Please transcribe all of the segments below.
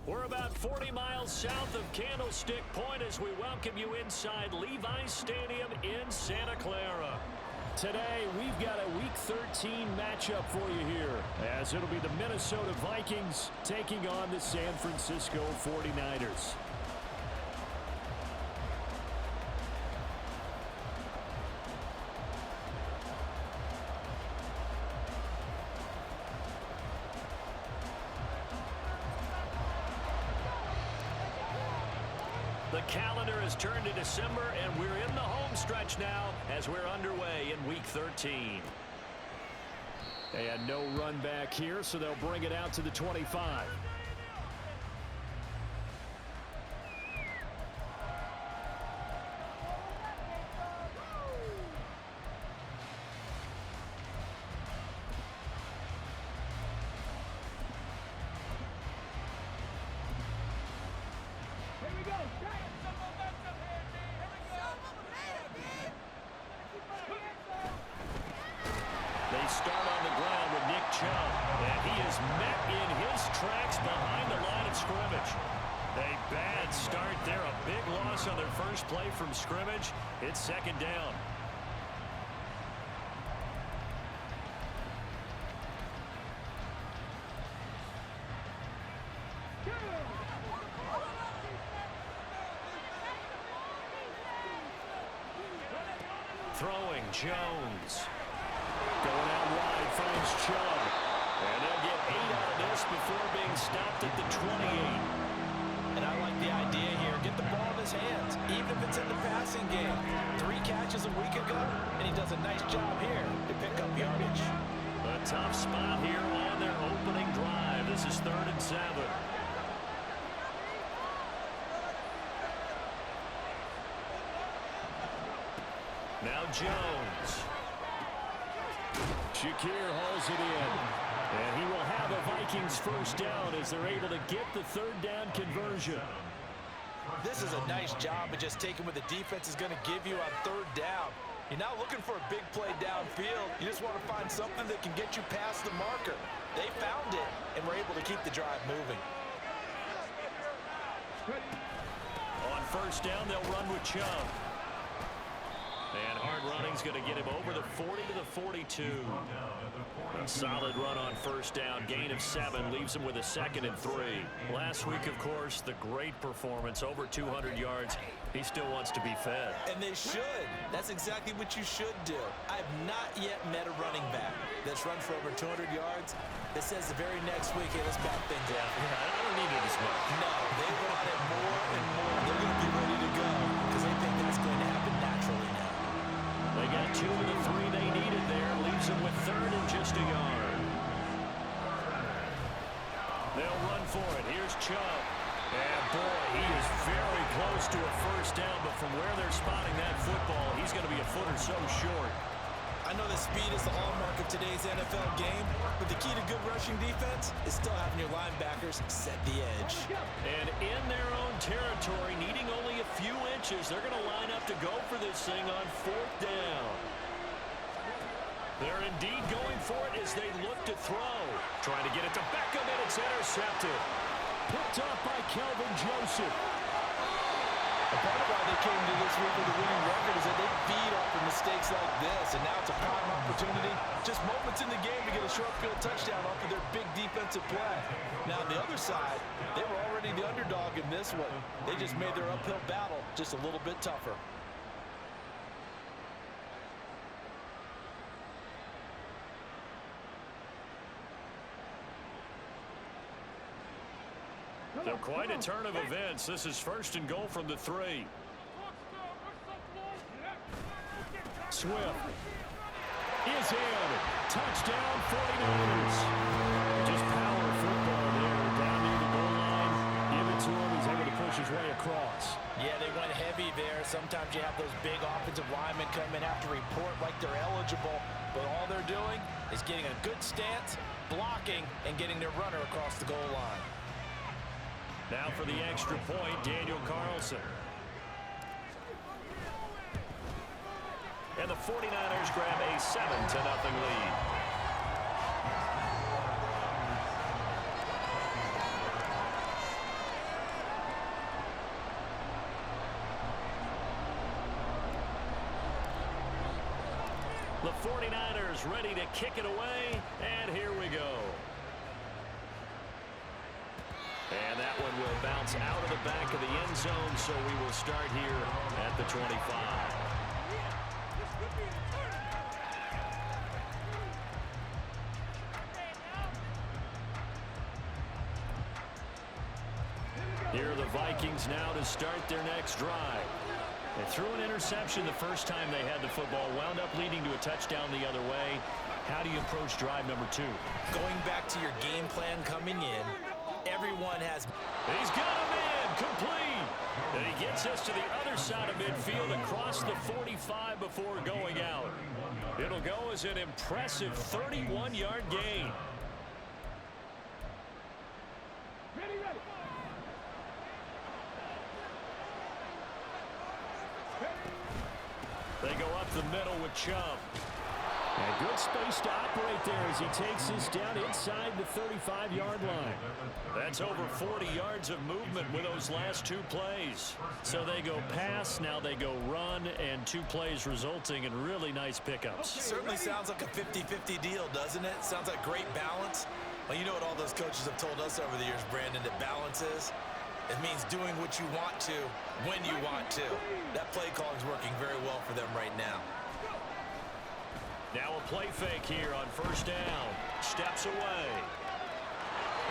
We're about 40 miles south of Candlestick Point as we welcome you inside Levi's Stadium in Santa Clara. Today, we've got a Week 13 matchup for you here, as it'll be the Minnesota Vikings taking on the San Francisco 49ers. The calendar has turned to December, and we're in the home stretch now as we're underway in Week 13. And no run back here, so they'll bring it out to the 25. They start on the ground with Nick Chubb, and he is met in his tracks behind the line of scrimmage. A bad start there, a big loss on their first play from scrimmage. It's second down. Throwing Jones. Going out wide, finds Chubb. And they'll get 8 out of this before being stopped at the 28. And I like the idea here. Get the ball in his hands, even if it's in the passing game. 3 catches a week ago, and he does a nice job here to pick up yardage. A tough spot here on their opening drive. This is 3rd and 7. Now Jones. Shakir hauls it in. And he will have a Vikings first down as they're able to get the 3rd down conversion. This is a nice job of just taking what the defense is going to give you on 3rd down. You're not looking for a big play downfield. You just want to find something that can get you past the marker. They found it and were able to keep the drive moving. On first down, they'll run with Chubb. And hard running's going to get him over the 40 to the 42. A solid run on first down. Gain of 7 leaves him with a 2nd and 3. Last week, of course, the great performance, over 200 yards. He still wants to be fed. And they should. That's exactly what you should do. I've not yet met a running back that's run for over 200 yards that says the very next week, hey, let's back things up. Yeah, I don't need it as much. No, they want it more and more. They're going to be ready to go because they think that's going to happen naturally now. They got 2 of the 3 they needed there. Leaves them with 3rd and just a yard. They'll run for it. Here's Chubb. And boy, he is very close to a first down, but from where they're spotting that football, he's going to be a foot or so short. I know that speed is the hallmark of today's NFL game, but the key to good rushing defense is still having your linebackers set the edge. And in their own territory, needing only a few inches, they're going to line up to go for this thing on 4th down. They're indeed going for it as they look to throw. Trying to get it to Beckham, and it's intercepted. Picked off by Kelvin Joseph. A part of why they came to this week with a winning record is that they feed off of mistakes like this, and now it's a prime opportunity. Just moments in the game to get a short field touchdown off of their big defensive play. Now, on the other side, they were already the underdog in this one. They just made their uphill battle just a little bit tougher. So quite a turn of events. This is 1st and goal from the 3. Swift is in. Touchdown 49ers. Just power football there. Down near the goal line. Give it to him. He's able to push his way across. Yeah, they went heavy there. Sometimes you have those big offensive linemen come in, have to report like they're eligible. But all they're doing is getting a good stance, blocking, and getting their runner across the goal line. Now for the extra point, Daniel Carlson. And the 49ers grab a 7-0 lead. The 49ers ready to kick it away, and here we go. And that one will bounce out of the back of the end zone, so we will start here at the 25. Here are the Vikings now to start their next drive. They threw an interception the first time they had the football, wound up leading to a touchdown the other way. How do you approach drive number 2? Going back to your game plan coming in, everyone has... He's got him in, complete. And he gets us to the other side of midfield across the 45 before going out. It'll go as an impressive 31-yard gain. They go up the middle with Chubb. And good space to operate there as he takes this down inside the 35-yard line. That's over 40 yards of movement with those last 2 plays. So they go pass, now they go run, and 2 plays resulting in really nice pickups. Certainly sounds like a 50-50 deal, doesn't it? Sounds like great balance. Well, you know what all those coaches have told us over the years, Brandon, that balance is? It means doing what you want to, when you want to. That play calling is working very well for them right now. Now a play fake here on first down. Steps away.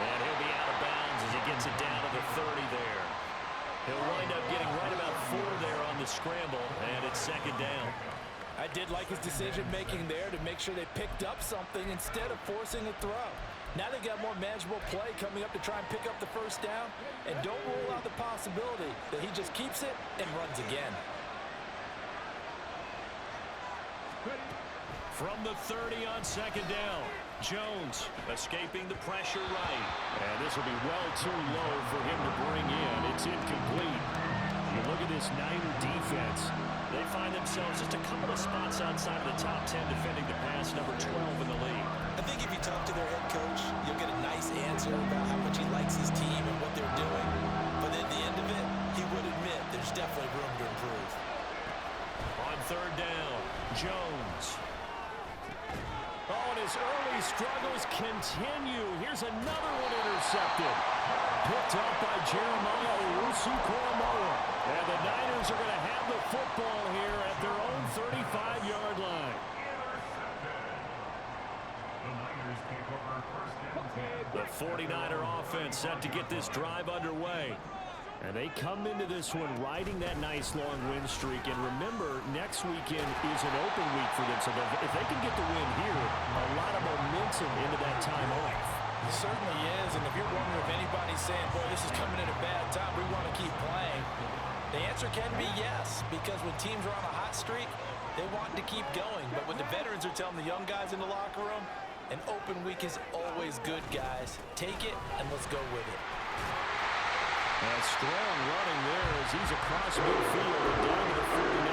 And he'll be out of bounds as he gets it down to the 30 there. He'll wind up getting right about 4 there on the scramble, and it's second down. I did like his decision-making there to make sure they picked up something instead of forcing a throw. Now they've got more manageable play coming up to try and pick up the first down, and don't rule out the possibility that he just keeps it and runs again. From the 30 on second down, Jones escaping the pressure right. And this will be well too low for him to bring in. It's incomplete. You look at this Niner defense. They find themselves just a couple of spots outside of the top 10 defending the pass, number 12 in the league. I think if you talk to their head coach, you'll get a nice answer about how much he likes his team and what they're doing. But at the end of it, he would admit there's definitely room to improve. On third down, Jones. Oh, and his early struggles continue. Here's another one intercepted. Picked up by Jeremiah Owusu-Koramoah. And the Niners are going to have the football here at their own 35-yard line. The 49er offense set to get this drive underway. And they come into this one riding that nice long win streak. And remember, next weekend is an open week for them. So if they can get the win here, a lot of momentum into that time off. It certainly is. And if you're wondering if anybody's saying, boy, this is coming at a bad time, we want to keep playing, the answer can be yes. Because when teams are on a hot streak, they want to keep going. But when the veterans are telling the young guys in the locker room, an open week is always good, guys. Take it, and let's go with it. And strong running there as he's across midfield and down to the 49.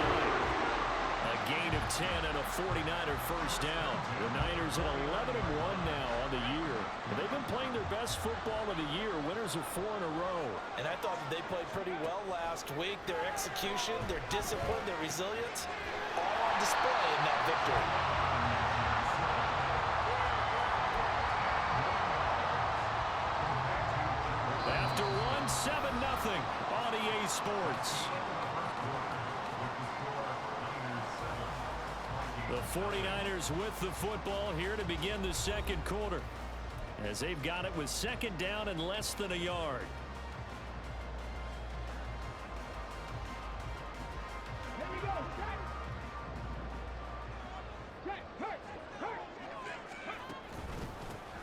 A gain of 10 and a 49er first down. The Niners at 11-1 now on the year. And they've been playing their best football of the year. Winners of 4 in a row. And I thought that they played pretty well last week. Their execution, their discipline, their resilience, all on display in that victory. After one, 7-0 on EA Sports. The 49ers with the football here to begin the second quarter, as they've got it with second down and less than a yard.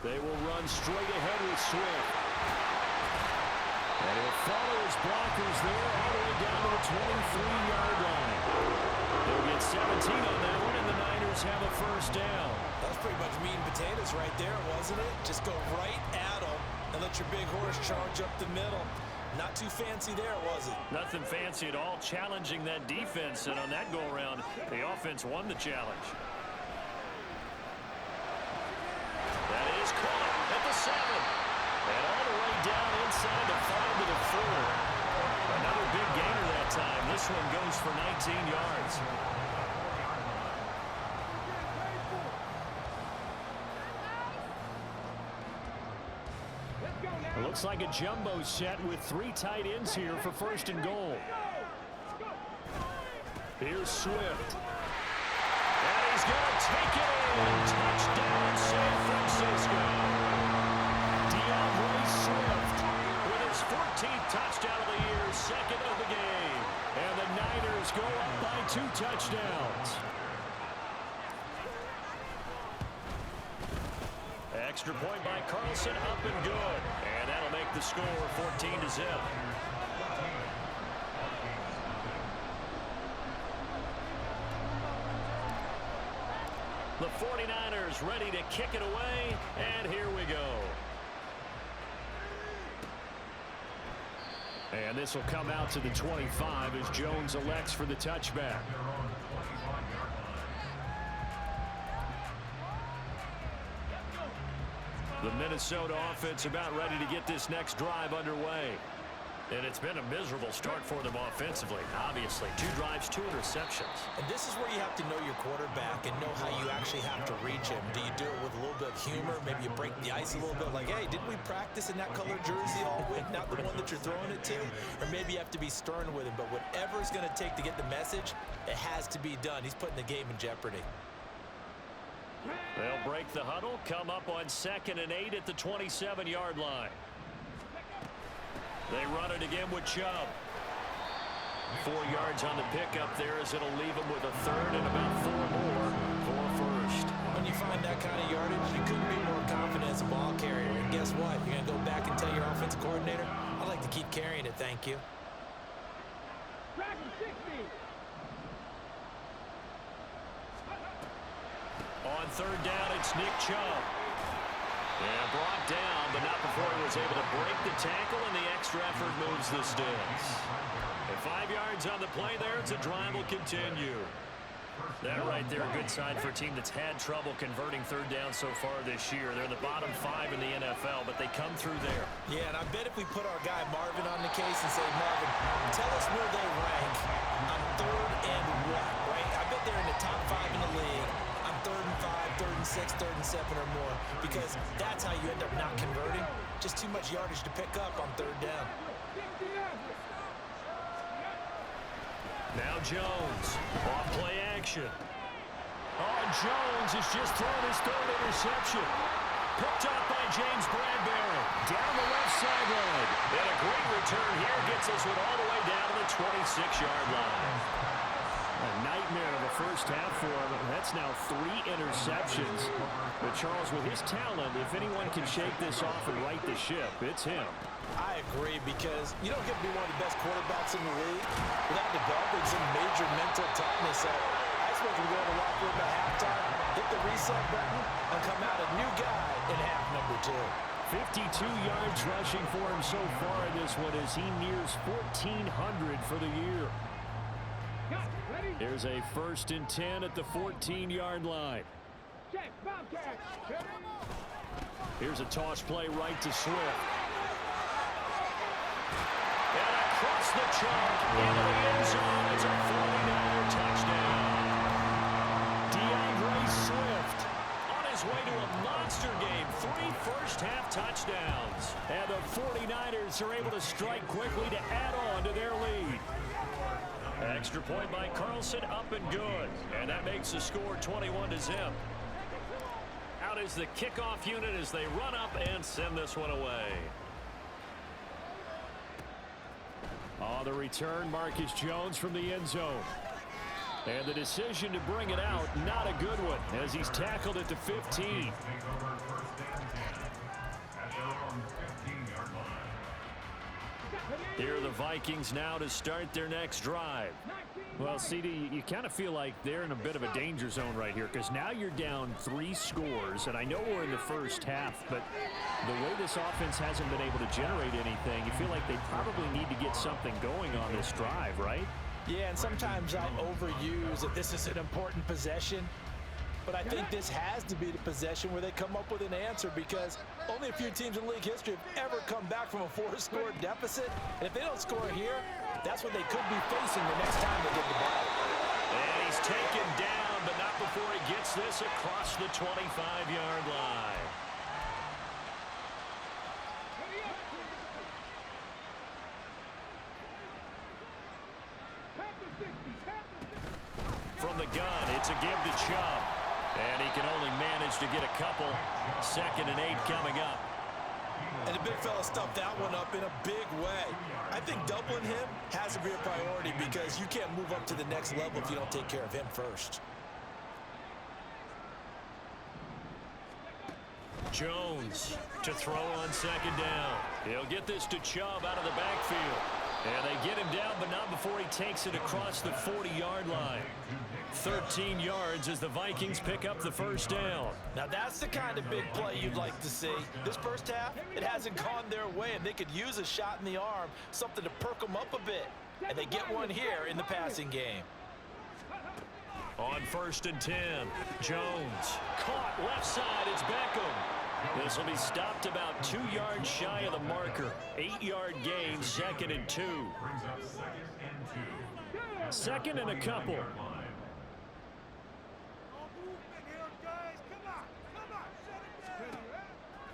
They will run straight ahead with Swift. And he'll follow his blockers there all the way down to the 23-yard line. They'll get 17 on that one, and the Niners have a first down. That was pretty much meat and potatoes right there, wasn't it? Just go right at them and let your big horse charge up the middle. Not too fancy there, was it? Nothing fancy at all, challenging that defense, and on that go-around, the offense won the challenge. That is caught at the 7. And all the way down inside the 5 to the 4. Another big gainer that time. This one goes for 19 yards. Looks like a jumbo set with 3 tight ends here for 1st and goal. Here's Swift. And he's going to take it in. Touchdown, San Francisco. Swift with his 14th touchdown of the year, 2nd of the game. And the Niners go up by 2 touchdowns. Extra point by Carlson, up and good. And that'll make the score 14-0. The 49ers ready to kick it away, and here we go. And this will come out to the 25 as Jones elects for the touchback. The Minnesota offense about ready to get this next drive underway. And it's been a miserable start for them offensively, obviously. 2 drives, 2 interceptions. And this is where you have to know your quarterback and know how you actually have to reach him. Do you do it with a little bit of humor? Maybe you break the ice a little bit like, hey, didn't we practice in that color jersey all week, not the one that you're throwing it to? Or maybe you have to be stern with him. But whatever it's going to take to get the message, it has to be done. He's putting the game in jeopardy. They'll break the huddle, come up on 2nd and 8 at the 27-yard line. They run it again with Chubb. 4 yards on the pickup there as it'll leave them with a 3rd and about 4 more for 1st. When you find that kind of yardage, you couldn't be more confident as a ball carrier. And guess what? You're going to go back and tell your offensive coordinator, I'd like to keep carrying it, thank you. On 3rd down, it's Nick Chubb. And brought down, but not before he was able to break the tackle, and the extra effort moves the sticks. And 5 yards on the play there, the drive will continue. That right there, a good sign for a team that's had trouble converting 3rd down so far this year. They're in the bottom 5 in the NFL, but they come through there. Yeah, and I bet if we put our guy Marvin on the case and say, Marvin, tell us where they rank on 3rd and what, right? I bet they're in the top 5 in the league. 3rd and 5, 3rd and 6, 3rd and 7 or more, because that's how you end up not converting. Just too much yardage to pick up on 3rd down. Now Jones, off play action. Oh, Jones has just thrown his 3rd interception. Picked up by James Bradbury. Down the left sideline. And a great return here gets us all the way down to the 26-yard line. A nightmare of a first half for him. That's now 3 interceptions. But Charles, with his talent, if anyone can shake this off and right the ship, it's him. I agree, because you don't get to be one of the best quarterbacks in the league without developing some major mental toughness. I suppose we go in the locker room at halftime, hit the reset button, and come out a new guy in half number 2. 52 yards rushing for him so far in this one as he nears 1,400 for the year. Here's a 1st and 10 at the 14-yard line. Here's a toss play right to Swift. And across the chalk into the end zone. It's a 49er touchdown. Swift on his way to a monster game. 3 first-half touchdowns. And the 49ers are able to strike quickly to add on to their lead. Extra point by Carlson, up and good. And that makes the score 21-0. Out is the kickoff unit as they run up and send this one away. On the return, Marcus Jones from the end zone. And the decision to bring it out, not a good one, as he's tackled at the 15. Here are the Vikings now to start their next drive. Well, CD, you kind of feel like they're in a bit of a danger zone right here, because now you're down 3 scores, and I know we're in the first half, but the way this offense hasn't been able to generate anything, you feel like they probably need to get something going on this drive, right? Yeah, and sometimes I overuse that this is an important possession. But I think this has to be the possession where they come up with an answer, because only a few teams in league history have ever come back from a 4-score deficit. And if they don't score here, that's what they could be facing the next time they get the ball. And he's taken down, but not before he gets this across the 25-yard line. From the gun, it's a give to Chubb. And he can only manage to get a couple. 2nd and 8 coming up. And the big fella stuffed that one up in a big way. I think doubling him has to be a priority because you can't move up to the next level if you don't take care of him first. Jones to throw on 2nd down. He'll get this to Chubb out of the backfield. And they get him down, but not before he takes it across the 40-yard line. 13 yards as the Vikings pick up the first down. Now that's the kind of big play you'd like to see. This first half, it hasn't gone their way, and they could use a shot in the arm, something to perk them up a bit. And they get one here in the passing game. On 1st and 10, Jones caught left side. It's Beckham. This will be stopped about 2 yards shy of the marker. 8-yard gain, 2nd and 2. 2nd and a couple.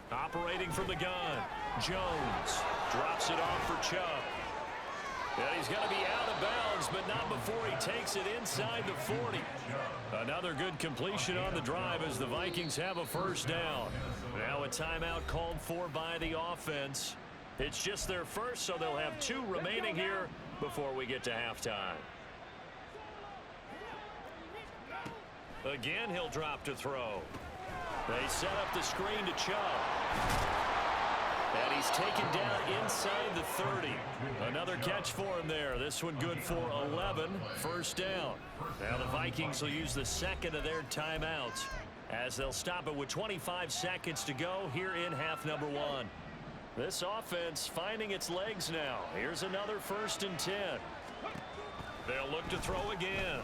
Operating from the gun, Jones drops it off for Chubb. And he's going to be out of bounds, but not before he takes it inside the 40. Another good completion on the drive as the Vikings have a first down. Now a timeout called for by the offense. It's just their first, so they'll have 2 remaining here before we get to halftime. Again, he'll drop to throw. They set up the screen to Chubb. And he's taken down inside the 30. Another catch for him there. This one good for 11. First down. Now the Vikings will use the 2nd of their timeouts as they'll stop it with 25 seconds to go here in half number 1. This offense finding its legs now. Here's another 1st and 10. They'll look to throw again.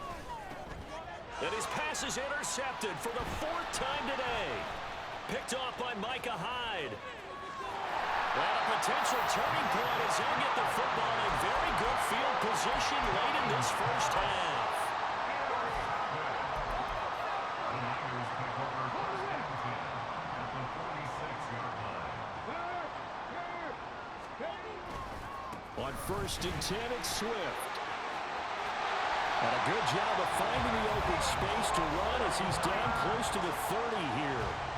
And his pass is intercepted for the 4th time today. Picked off by Micah Hyde. And a potential turning point as they'll get the football in very good field position late in this first half. On 1st and 10, it's Swift. And a good job of finding the open space to run as he's down close to the 30 here.